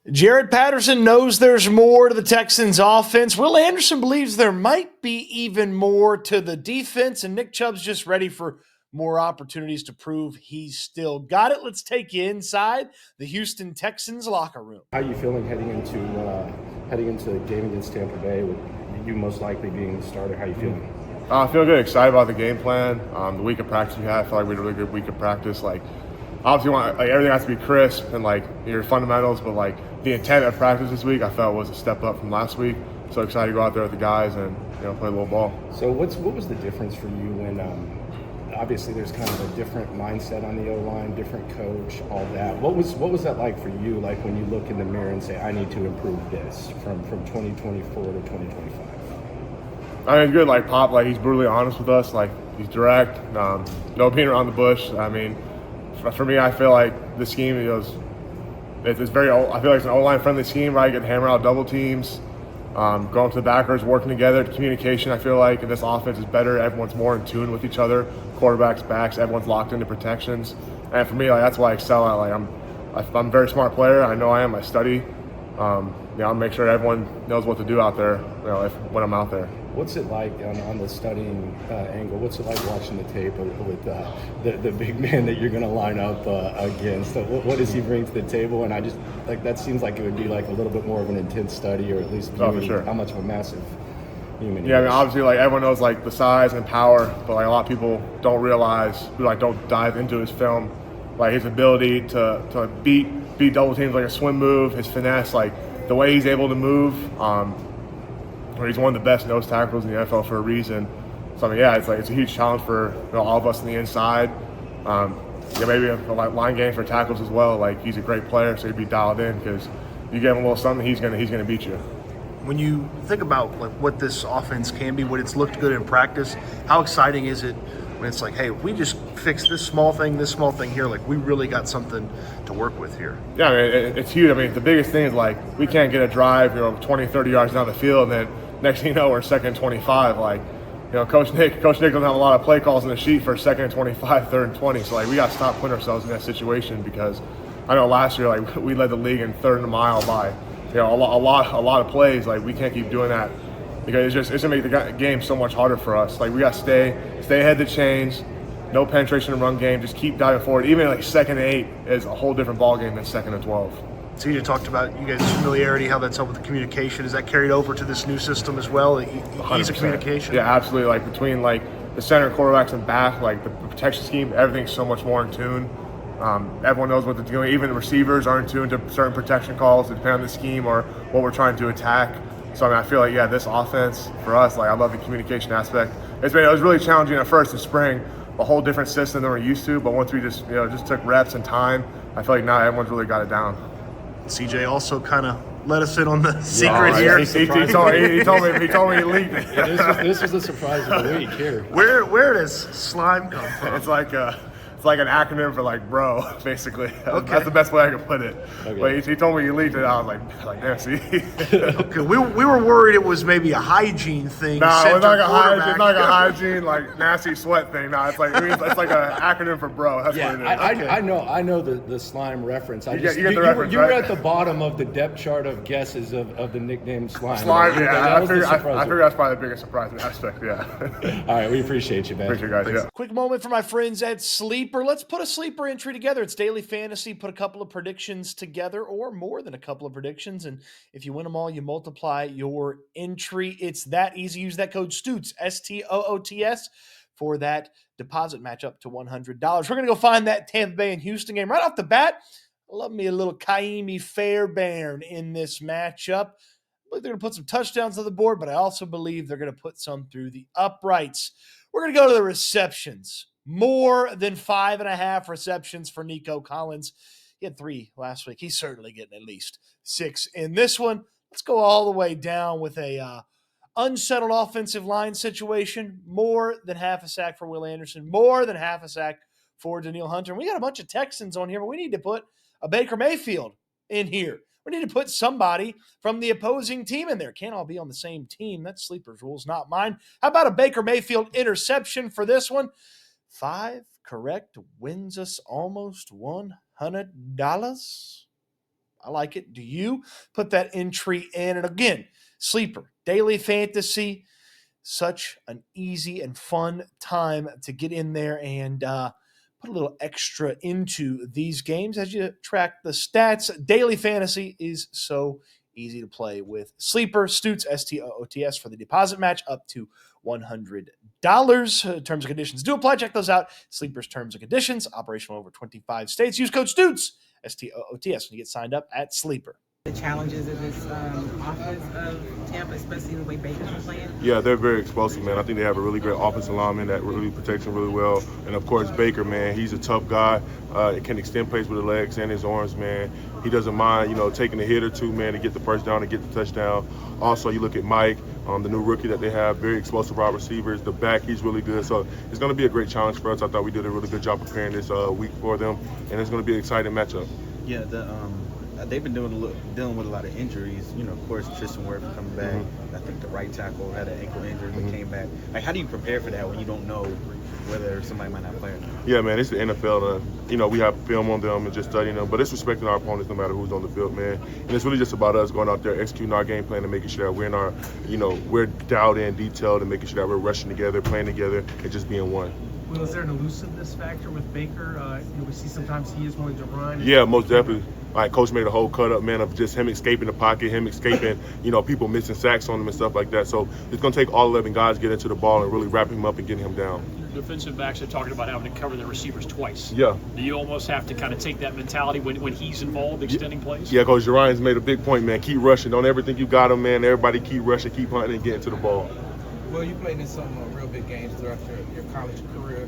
Jared Patterson knows there's more to the Texans offense. Will Anderson believes there might be even more to the defense, and Nick Chubb's just ready for more opportunities to prove he's still got it. Let's take you inside the Houston Texans locker room. How are you feeling heading into the game against Tampa Bay with you most likely being the starter? How are you feeling? I feel good, excited about the game plan. The week of practice we had, I feel like we had a really good week of practice. Obviously, everything has to be crisp and your fundamentals, but the intent of practice this week, I felt was a step up from last week. So excited to go out there with the guys and play a little ball. So what was the difference for you when obviously there's kind of a different mindset on the O-line, different coach, all that. What was that like for you? Like when you look in the mirror and say, I need to improve this from 2024 to 2025. I mean, it's good. Pop, he's brutally honest with us. He's direct. No beating around the bush. I mean, for me, I feel like the scheme it's very. I feel like it's an O-line friendly scheme, right? Get hammer out double teams, going to the backers, working together. Communication, I feel like in this offense is better. Everyone's more in tune with each other. Quarterbacks, backs, everyone's locked into protections. And for me, that's why I excel at. I'm a very smart player. I know I am. I study. I'll make sure everyone knows what to do out there. When I'm out there. What's it like on the studying angle? What's it like watching the tape with the big man that you're going to line up against? What does he bring to the table? And I just that seems like it would be a little bit more of an intense study, or at least for sure. How much of a massive human he is. I mean, obviously, everyone knows the size and power, but a lot of people don't realize, who don't dive into his film, his ability to beat double teams like a swim move, his finesse, the way he's able to move. He's one of the best nose tackles in the NFL for a reason. So I mean, it's a huge challenge for all of us on the inside. Maybe a line game for tackles as well. He's a great player, so he'd be dialed in because you give him a little something, he's gonna beat you. When you think about what this offense can be, when it's looked good in practice, how exciting is it when it's hey, if we just fix this small thing here, we really got something to work with here? Yeah, I mean, it's huge. I mean, the biggest thing is we can't get a drive, 20, 30 yards down the field, and then next thing you know, we're second and 25. Coach Nick doesn't have a lot of play calls in the sheet for second and 25, third and 20. So we got to stop putting ourselves in that situation because I know last year we led the league in third and a mile by a lot of plays. We can't keep doing that because it's gonna make the game so much harder for us. We got to stay ahead of the chains. No penetration in run game. Just keep diving forward. Even second and 8 is a whole different ball game than second and 12. So you talked about you guys' familiarity, how that's helped with the communication. Is that carried over to this new system as well? Ease of communication? Yeah, absolutely. Between the center quarterbacks and back, the protection scheme, everything's so much more in tune. Everyone knows what they're doing. Even the receivers are in tune to certain protection calls, depending on the scheme or what we're trying to attack. So I mean, I feel this offense for us, I love the communication aspect. It was really challenging at first in spring, a whole different system than we're used to. But once we just took reps and time, I feel now everyone's really got it down. CJ also kind of let us in on the secret here. He told me he leaked it. This was a surprise of the week here. Where does slime come from? It's an acronym for bro, basically. Okay. That's the best way I can put it. Okay. But he told me he leaked it. I was damn, see. Okay, we were worried it was maybe a hygiene thing. No, it's not a hygiene nasty sweat thing. No, it's like an acronym for bro. That's what it is. I know the slime reference. You get the reference, you were at the bottom of the depth chart of guesses of the nickname slime. I figured that's probably the biggest surprise aspect. Yeah. All right, we appreciate you, man. Appreciate you guys. Yeah. Quick moment for my friends at Sleeper. Let's put a sleeper entry together. It's daily fantasy. Put a couple of predictions together or more than a couple of predictions. And if you win them all, you multiply your entry. It's that easy. Use that code STOOTS, STOOTS, for that deposit match up to $100. We're going to go find that Tampa Bay and Houston game right off the bat. I love me a little Kaimi Fairbairn in this matchup. I believe they're going to put some touchdowns on the board, but I also believe they're going to put some through the uprights. We're going to go to the receptions. More than 5.5 receptions for Nico Collins. He had 3 last week. He's certainly getting at least 6 in this one. Let's go all the way down with a unsettled offensive line situation. More than half a sack for Will Anderson. More than half a sack for Danielle Hunter. And we got a bunch of Texans on here, but we need to put a Baker Mayfield in here. We need to put somebody from the opposing team in there. Can't all be on the same team. That's Sleeper's rules, not mine. How about a Baker Mayfield interception for this one? 5 correct wins us almost $100. I like it. Do you? Put that entry in. And again, sleeper, daily fantasy, such an easy and fun time to get in there and put a little extra into these games as you track the stats. Daily fantasy is so easy to play with Sleeper. Stoots, STOOTS, for the deposit match up to $100. Terms and conditions do apply. Check those out. Sleeper's terms and conditions, operational over 25 states. Use code STOOTS, STOOTS, when you get signed up at Sleeper. The challenges of this offense of Tampa, especially the way Baker's playing? Yeah, they're very explosive, man. I think they have a really great offensive lineman that really protects them really well. And, of course, Baker, man, he's a tough guy. Can extend plays with the legs and his arms, man. He doesn't mind, taking a hit or two, man, to get the first down and get the touchdown. Also, you look at Mike, the new rookie that they have, very explosive wide receivers. The back, he's really good. So it's going to be a great challenge for us. I thought we did a really good job preparing this week for them, and it's going to be an exciting matchup. Yeah, they've been dealing with a lot of injuries. Of course, Tristan Wirfs coming back. Mm-hmm. I think the right tackle had an ankle injury but came back. Like, how do you prepare for that when you don't know whether somebody might not play or not? Yeah, man, it's the NFL. We have film on them and just studying them, but it's respecting our opponents no matter who's on the field, man. And it's really just about us going out there, executing our game plan and making sure that we're in our, we're dialed in, detailed, and making sure that we're rushing together, playing together, and just being one. Well, is there an elusiveness factor with Baker? We see sometimes he is willing to run. Yeah, most definitely. Like, Coach made a whole cut up, man, of just him escaping the pocket, him escaping, people missing sacks on him and stuff like that. So it's going to take all 11 guys to get into the ball and really wrap him up and get him down. Defensive backs are talking about having to cover their receivers twice. Yeah. Do you almost have to kind of take that mentality when he's involved, extending plays? Yeah, Coach Ryan's made a big point, man. Keep rushing. Don't ever think you got him, man. Everybody keep rushing, keep hunting, and getting to the ball. Well, you played in some real big games throughout your college career.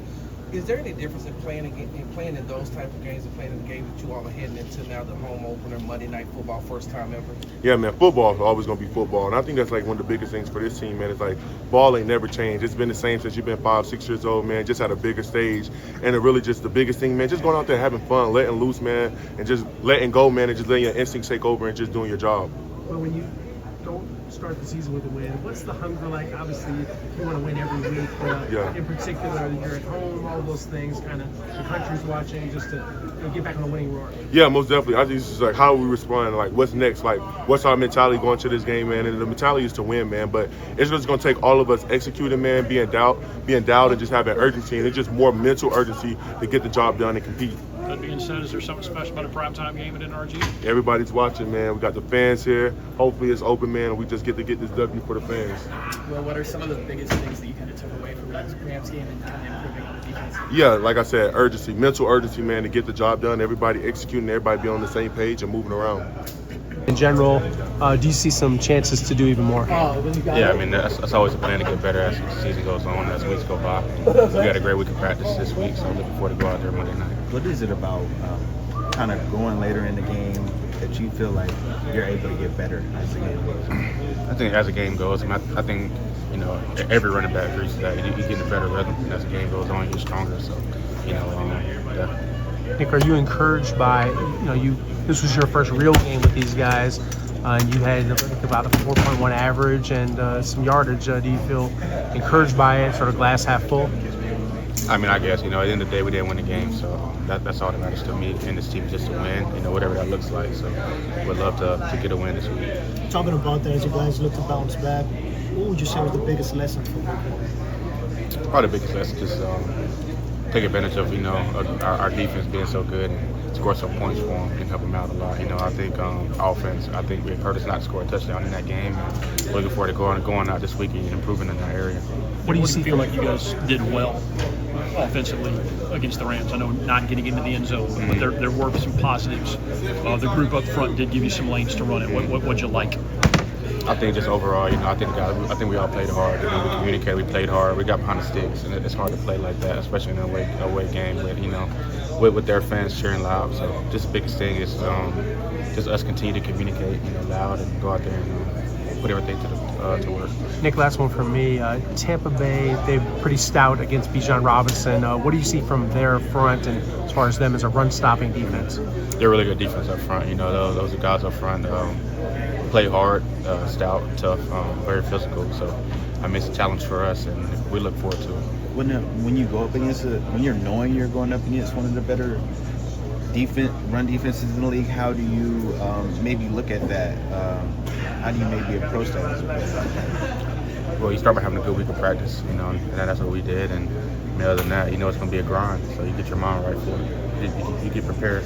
Is there any difference in playing in those type of games and playing in the games that you all are heading into now, the home opener, Monday Night Football, first time ever? Yeah, man, football is always going to be football. And I think that's like one of the biggest things for this team, man. It's like ball ain't never changed. It's been the same since you've been 5, 6 years old, man, just at a bigger stage. And it really just the biggest thing, man, just going out there having fun, letting loose, man, and just letting go, man, and just letting your instincts take over and just doing your job. Well, when you don't start the season with a win, what's the hunger like? Obviously, you want to win every week, but Yeah. in particular, you're at home, all those things, kind of the country's watching, just to get back on the winning roar. Yeah, most definitely. I think it's just like how we respond, like what's next, like what's our mentality going to this game, man. And the mentality is to win, man. But it's just going to take all of us executing, man, being dialed, and just having urgency. And it's just more mental urgency to get the job done and compete. That being said, is there something special about a primetime game at NRG? Everybody's watching, man. We got the fans here. Hopefully it's open, man. We just get to get this W for the fans. Well, what are some of the biggest things that you kind of took away from that Rams game and kind of improving on defense? Yeah, like I said, urgency, mental urgency, man, to get the job done. Everybody executing, everybody be on the same page and moving around. In general, do you see some chances to do even more? Yeah, I mean, that's always a plan to get better as the season goes on, as weeks go by. We got a great week of practice this week, so I'm looking forward to go out there Monday night. What is it about kind of going later in the game that you feel like you're able to get better as the game goes? I think as the game goes, I think every running back agrees to that. He's getting a better rhythm, and as the game goes on, you're stronger. So, yeah. Nick, are you encouraged by, this was your first real game with these guys, and you had about a 4.1 average and some yardage. Do you feel encouraged by it, sort of glass half full? I mean, I guess, at the end of the day, we didn't win the game, so that's all that matters to me and this team, just to win, whatever that looks like. So we'd love to get a win this week. Talking about that, as you guys look to bounce back, what would you say was the biggest lesson for you? Probably the biggest lesson, just take advantage of, our defense being so good and score some points for them and help them out a lot. I think offense, we hurt us not to score a touchdown in that game. And looking forward to going out this week and improving in that area. What do you feel like you guys did well offensively against the Rams? I know not getting into the end zone, but there were some positives. The group up front did give you some lanes to run it. What'd you like? I think just overall, I think we all played hard. We communicated, we played hard. We got behind the sticks, and it's hard to play like that, especially in an away game with their fans cheering loud. So just the biggest thing is just us continue to communicate, loud, and go out there and put everything to work. Nick, last one from me. Tampa Bay, they're pretty stout against Bijan Robinson. What do you see from their front, and as far as them as a run-stopping defense? They're really good defense up front. Those are guys up front. Play hard, stout, tough, very physical. So, it's a challenge for us, and we look forward to it. When you go up against when you're knowing you're going up against one of the better run defenses in the league. How do you maybe look at that? How do you maybe approach that as a player? Well, you start by having a good week of practice, you know, and that's what we did. And other than that, you know it's going to be a grind. So you get your mind right for it. You get prepared.